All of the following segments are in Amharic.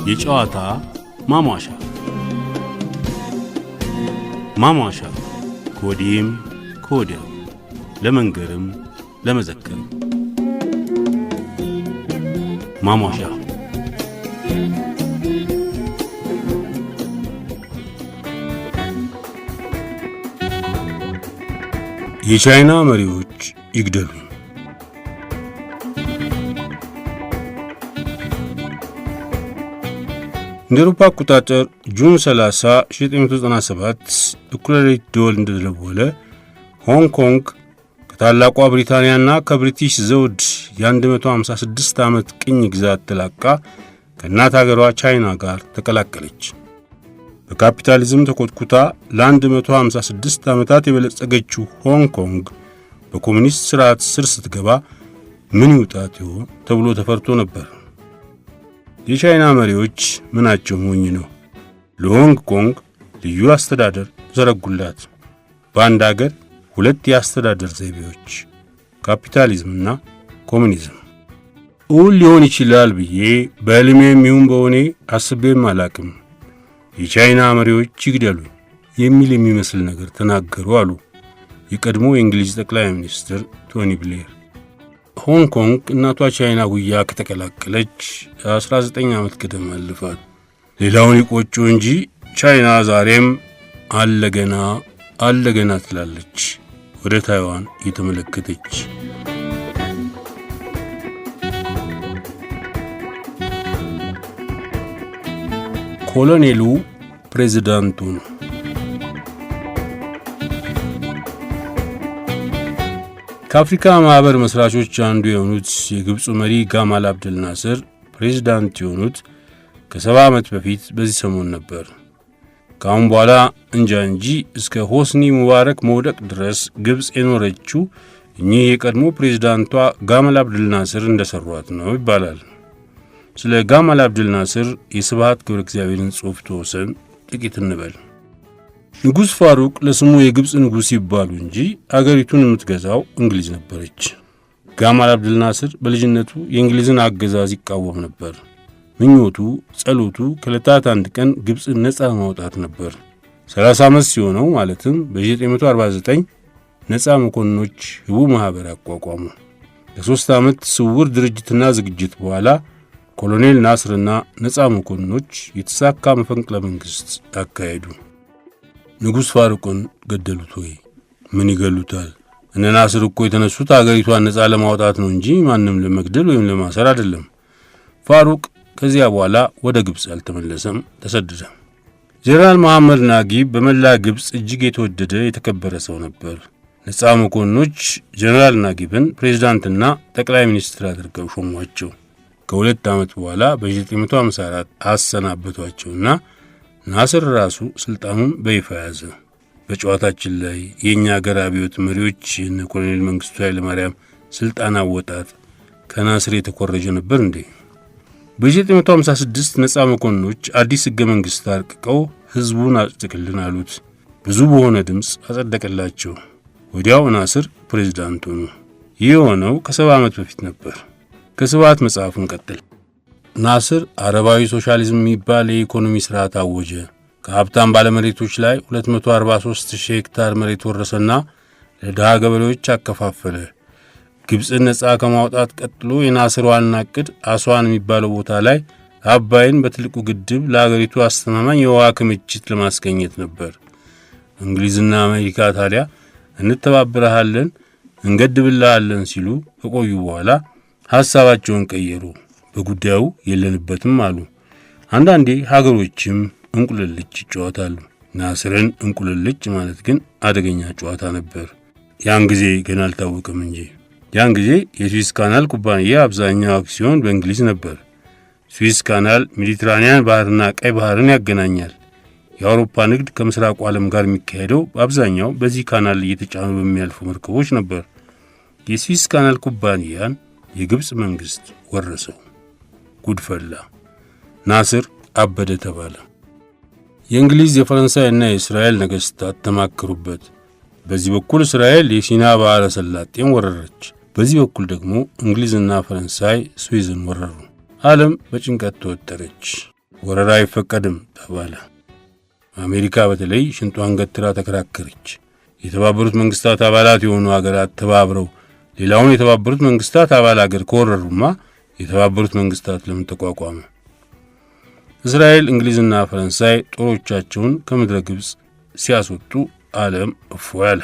የጨዋታ ማሟሻ ማሟሻ ከወዲህም ከወዲያው ለመንገርም ለመዘከርም ማሟሻ የቻይና መሪዎች ይግደሉ። እንደ አውሮፓ አቆጣጠር ጁን 30 1997 እኩለ ሌሊት ደወል እንደተደወለ ሆንግ ኮንግ ከታላቋ ብሪታንያና ከብሪቲሽ ዘውድ የ156 ዓመት ቅኝ ግዛት ተላቃ ከእናት ሀገሯ ቻይና ጋር ተቀላቀለች። በካፒታሊዝም ተኮትኩታ ለ156 ዓመታት የበለጸገችው ሆንግ ኮንግ በኮሙኒስት ሥርዓት ስር ስትገባ ምን ይውጣት ይሆን ተብሎ ተፈርቶ ነበር። የቻይና መሪዎች ምናቸው ሞኝ ነው። ለሆንግ ኮንግ ልዩ አስተዳደር ዘረጉላት። በአንድ ሀገር ሁለት የአስተዳደር ዘይቤዎች፣ ካፒታሊዝምና ኮሙኒዝም። እውን ሊሆን ይችላል ብዬ በሕልሜም ይሁን በሆኔ አስቤም አላቅም። የቻይና መሪዎች ይግደሉኝ የሚል የሚመስል ነገር ተናገሩ አሉ የቀድሞ የእንግሊዝ ጠቅላይ ሚኒስትር ቶኒ ብሌር። ሆንግ ኮንግ እናቷ ቻይና ጉያ ከተቀላቀለች 19 ዓመት ገደማ አለፋት። ሌላውን ይቆጩ እንጂ ቻይና ዛሬም አለገና ትላለች ወደ ታይዋን እየተመለከተች። ኮሎኔሉ ፕሬዝዳንቱ ነው። ከአፍሪካ ማህበር መስራቾች አንዱ የሆኑት የግብፁ መሪ ጋማል አብደል ናስር ፕሬዝዳንት የሆኑት ከ70 ዓመት በፊት በዚህ ሰሞን ነበር። ካሁን በኋላ እንጃ እንጂ እስከ ሆስኒ ሙባረክ መውደቅ ድረስ ግብፅ የኖረችው እኚህ የቀድሞ ፕሬዝዳንቷ ጋማል አብደል ናስር እንደሰሯት ነው ይባላል። ስለ ጋማል አብደል ናስር የስብሐት ገብረ እግዚአብሔርን ጽሑፍ ተወሰን ጥቂት እንበል። ንጉሥ ፋሩቅ ለስሙ የግብፅ ንጉሥ ይባሉ እንጂ አገሪቱን የምትገዛው እንግሊዝ ነበረች። ጋማል አብደል ናስር በልጅነቱ የእንግሊዝን አገዛዝ ይቃወም ነበር። ምኞቱ፣ ጸሎቱ ከዕለታት አንድ ቀን ግብፅን ነፃ ማውጣት ነበር። 30 ዓመት ሲሆነው ማለትም በ1949 ነፃ መኮንኖች ህቡ ማኅበር አቋቋሙ። ለ3 ዓመት ስውር ድርጅትና ዝግጅት በኋላ ኮሎኔል ናስርና ነፃ መኮንኖች የተሳካ መፈንቅለ መንግሥት አካሄዱ። ንጉሥ ፋሩቅን ገደሉት ወይ? ምን ይገሉታል? እነ ናስር እኮ የተነሱት አገሪቷን ነፃ ለማውጣት ነው እንጂ ማንም ለመግደል ወይም ለማሰር አይደለም። ፋሩቅ ከዚያ በኋላ ወደ ግብፅ አልተመለሰም፣ ተሰደደ። ጄኔራል መሐመድ ናጊብ በመላ ግብፅ እጅግ የተወደደ የተከበረ ሰው ነበር። ነፃ መኮንኖች ጄኔራል ናጊብን ፕሬዝዳንትና ጠቅላይ ሚኒስትር አድርገው ሾሟቸው። ከ2 ዓመት በኋላ በ1954 አሰናበቷቸውና ናስር ራሱ ስልጣኑን በይፋ ያዘ። በጨዋታችን ላይ የኛ ሀገር አብዮት መሪዎች የነ ኮሎኔል መንግስቱ ኃይለማርያም ስልጣን አወጣጥ ከናስር የተኮረጀ ነበር እንዴ? በ1956 ነፃ መኮንኖች አዲስ ሕገ መንግሥት አርቅቀው ሕዝቡን አጽድቅልን አሉት። ብዙ በሆነ ድምፅ አጸደቀላቸው። ወዲያው ናስር ፕሬዝዳንት ሆኑ። ይህ የሆነው ከ70 ዓመት በፊት ነበር። ከስብሐት መጽሐፉን ቀጥል። ናስር አረባዊ ሶሻሊዝም የሚባል የኢኮኖሚ ሥርዓት አወጀ። ከሀብታም ባለመሬቶች ላይ 243,000 ሄክታር መሬት ወረሰና ለድሃ ገበሬዎች አከፋፈለ። ግብፅን ነፃ ከማውጣት ቀጥሎ የናስር ዋና ዕቅድ አስዋን የሚባለው ቦታ ላይ አባይን በትልቁ ግድብ ለአገሪቱ አስተማማኝ የውሃ ክምችት ለማስገኘት ነበር። እንግሊዝና አሜሪካ ታዲያ እንተባበረሃለን፣ እንገድብልሃለን ሲሉ ከቆዩ በኋላ ሐሳባቸውን ቀየሩ። በጉዳዩ የለንበትም አሉ። አንዳንዴ ሀገሮችም እንቁልልጭ ይጫወታሉ። ናስርን እንቁልልጭ ማለት ግን አደገኛ ጨዋታ ነበር። ያን ጊዜ ግን አልታወቀም እንጂ። ያን ጊዜ የስዊስ ካናል ኩባንያ አብዛኛው አክሲዮን በእንግሊዝ ነበር። ስዊስ ካናል ሜዲትራኒያን ባህርና ቀይ ባህርን ያገናኛል። የአውሮፓ ንግድ ከምስራቁ ዓለም ጋር የሚካሄደው በአብዛኛው በዚህ ካናል እየተጫኑ በሚያልፉ መርከቦች ነበር። የስዊስ ካናል ኩባንያን የግብፅ መንግሥት ወረሰው። ጉድፈላ። ናስር አበደ ተባለ። የእንግሊዝ የፈረንሳይና የእስራኤል ነገሥታት ተማከሩበት። በዚህ በኩል እስራኤል የሲና ባሕረ ሰላጤን ወረረች። በዚህ በኩል ደግሞ እንግሊዝና ፈረንሳይ ስዊዝን ወረሩ። ዓለም በጭንቀት ተወጠረች። ወረራ አይፈቀድም ተባለ። አሜሪካ በተለይ ሽንጧን ገትራ ተከራከረች። የተባበሩት መንግስታት አባላት የሆኑ ሀገራት ተባብረው ሌላውን የተባበሩት መንግስታት አባል ሀገር ከወረሩማ የተባበሩት መንግስታት ለምን ተቋቋመ? እስራኤል፣ እንግሊዝና ፈረንሳይ ጦሮቻቸውን ከምድረ ግብጽ ሲያስወጡ ዓለም እፎይ አለ።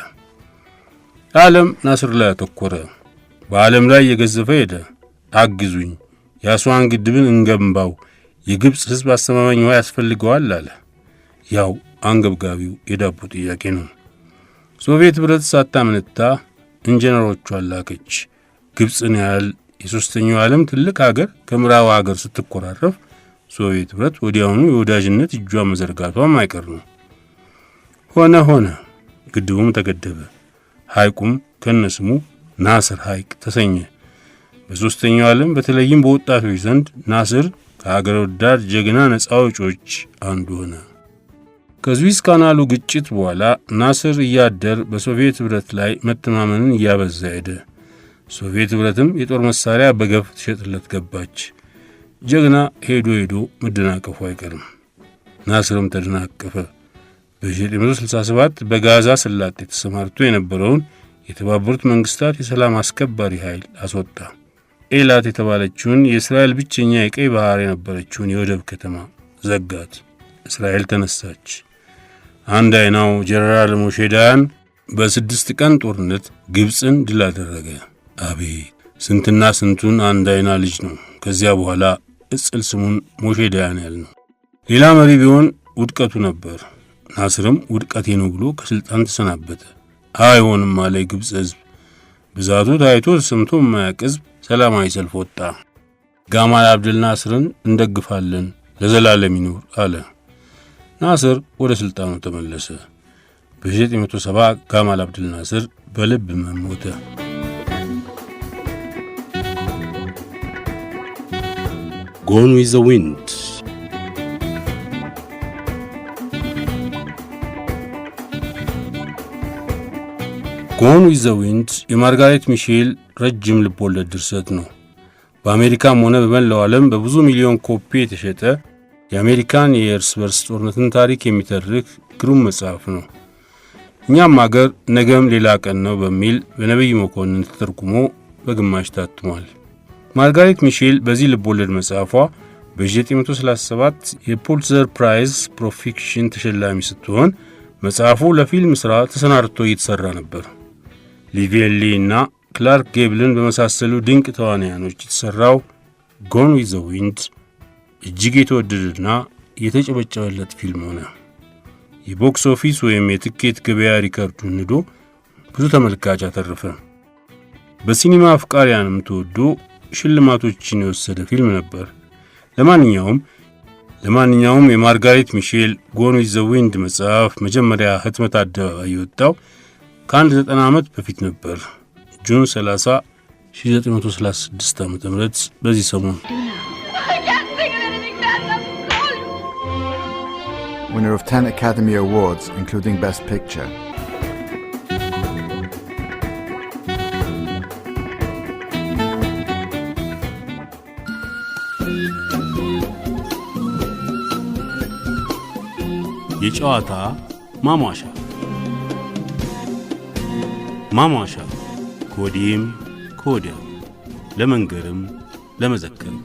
ዓለም ናስር ላይ አተኮረ። በዓለም ላይ የገዘፈ ሄደ። አግዙኝ፣ የአስዋን ግድብን እንገንባው፣ የግብጽ ሕዝብ አስተማማኝ ውሃ ያስፈልገዋል አለ። ያው አንገብጋቢው የዳቦ ጥያቄ ነው። ሶቪየት ኅብረት ሳታመነታ ኢንጂነሮቿን ላከች። ግብጽን ያህል የሶስተኛው ዓለም ትልቅ ሀገር ከምዕራብ ሀገር ስትኮራረፍ ሶቪየት ኅብረት ወዲያውኑ የወዳጅነት እጇን መዘርጋቷም አይቀር ነው። ሆነ። ግድቡም ተገደበ። ሐይቁም ከነስሙ ናስር ሐይቅ ተሰኘ። በሶስተኛው ዓለም በተለይም በወጣቶች ዘንድ ናስር ከሀገር ወዳድ ጀግና ነፃ አውጪዎች አንዱ ሆነ። ከስዊዝ ካናሉ ግጭት በኋላ ናስር እያደር በሶቪየት ኅብረት ላይ መተማመንን እያበዛ ሄደ። ሶቪየት ኅብረትም የጦር መሳሪያ በገፍ ትሸጥለት ገባች። ጀግና ሄዶ መደናቀፉ አይቀርም። ናስርም ተደናቀፈ። በ1967 በጋዛ ሰላጤ ተሰማርቶ የነበረውን የተባበሩት መንግስታት የሰላም አስከባሪ ኃይል አስወጣ። ኤላት የተባለችውን የእስራኤል ብቸኛ የቀይ ባህር የነበረችውን የወደብ ከተማ ዘጋት። እስራኤል ተነሳች። አንድ አይናው ጀነራል ሞሼ ዳያን በ6 ቀን ጦርነት ግብጽን ድል አደረገ። አቤት ስንትና ስንቱን አንድ አይና ልጅ ነው። ከዚያ በኋላ እጽል ስሙን ሞሼ ዳያን ያልነው። ሌላ መሪ ቢሆን ውድቀቱ ነበር። ናስርም ውድቀቴ ነው ብሎ ከስልጣን ተሰናበተ። አይሆንም አለ ግብጽ ሕዝብ። ብዛቱ ታይቶ ተሰምቶ የማያውቅ ሕዝብ ሰላማዊ ሰልፍ ወጣ። ጋማል አብደል ናስርን እንደግፋለን፣ ለዘላለም ይኖር አለ። ናስር ወደ ስልጣኑ ተመለሰ። በ1970 ጋማል አብደል ናስር በልብ ሕመም ሞተ። Gone with the Wind ጎን ዊዝ ዘ ዊንድ የማርጋሬት ሚሼል ረጅም ልቦለድ ድርሰት ነው። በአሜሪካም ሆነ በመላው ዓለም በብዙ ሚሊዮን ኮፒ የተሸጠ የአሜሪካን የእርስ በርስ ጦርነትን ታሪክ የሚተርክ ግሩም መጽሐፍ ነው። እኛም አገር ነገም ሌላ ቀን ነው በሚል በነብይ መኮንን ተተርጉሞ በግማሽ ታትሟል። ማርጋሬት ሚሼል በዚህ ልቦለድ መጽሐፏ በ1937 የፑልትዘር ፕራይዝ ፕሮፊክሽን ተሸላሚ ስትሆን መጽሐፉ ለፊልም ሥራ ተሰናድቶ እየተሰራ ነበር። ሊቪየን ሊ እና ክላርክ ጌብልን በመሳሰሉ ድንቅ ተዋናዮች የተሰራው ጎን ዊዝ ዘ ዊንድ እጅግ የተወደደና የተጨበጨበለት ፊልም ሆነ። የቦክስ ኦፊስ ወይም የትኬት ገበያ ሪከርዱን ንዶ ብዙ ተመልካች አተረፈ። በሲኒማ አፍቃሪያንም ተወዶ ሽልማቶችን የወሰደ ፊልም ነበር። ለማንኛውም የማርጋሬት ሚሼል ጎን ዊዝ ዘ ዊንድ መጽሐፍ መጀመሪያ ህትመት አደባባይ የወጣው ከአንድ 90 ዓመት በፊት ነበር። ጁን 30 1936 ዓ.ም በዚህ ሰሞን winner of 10 Academy Awards including Best Picture. የጨዋታ ማሟሻ ከወዲህም ከወዲያው ለመንገርም ለመዘከርም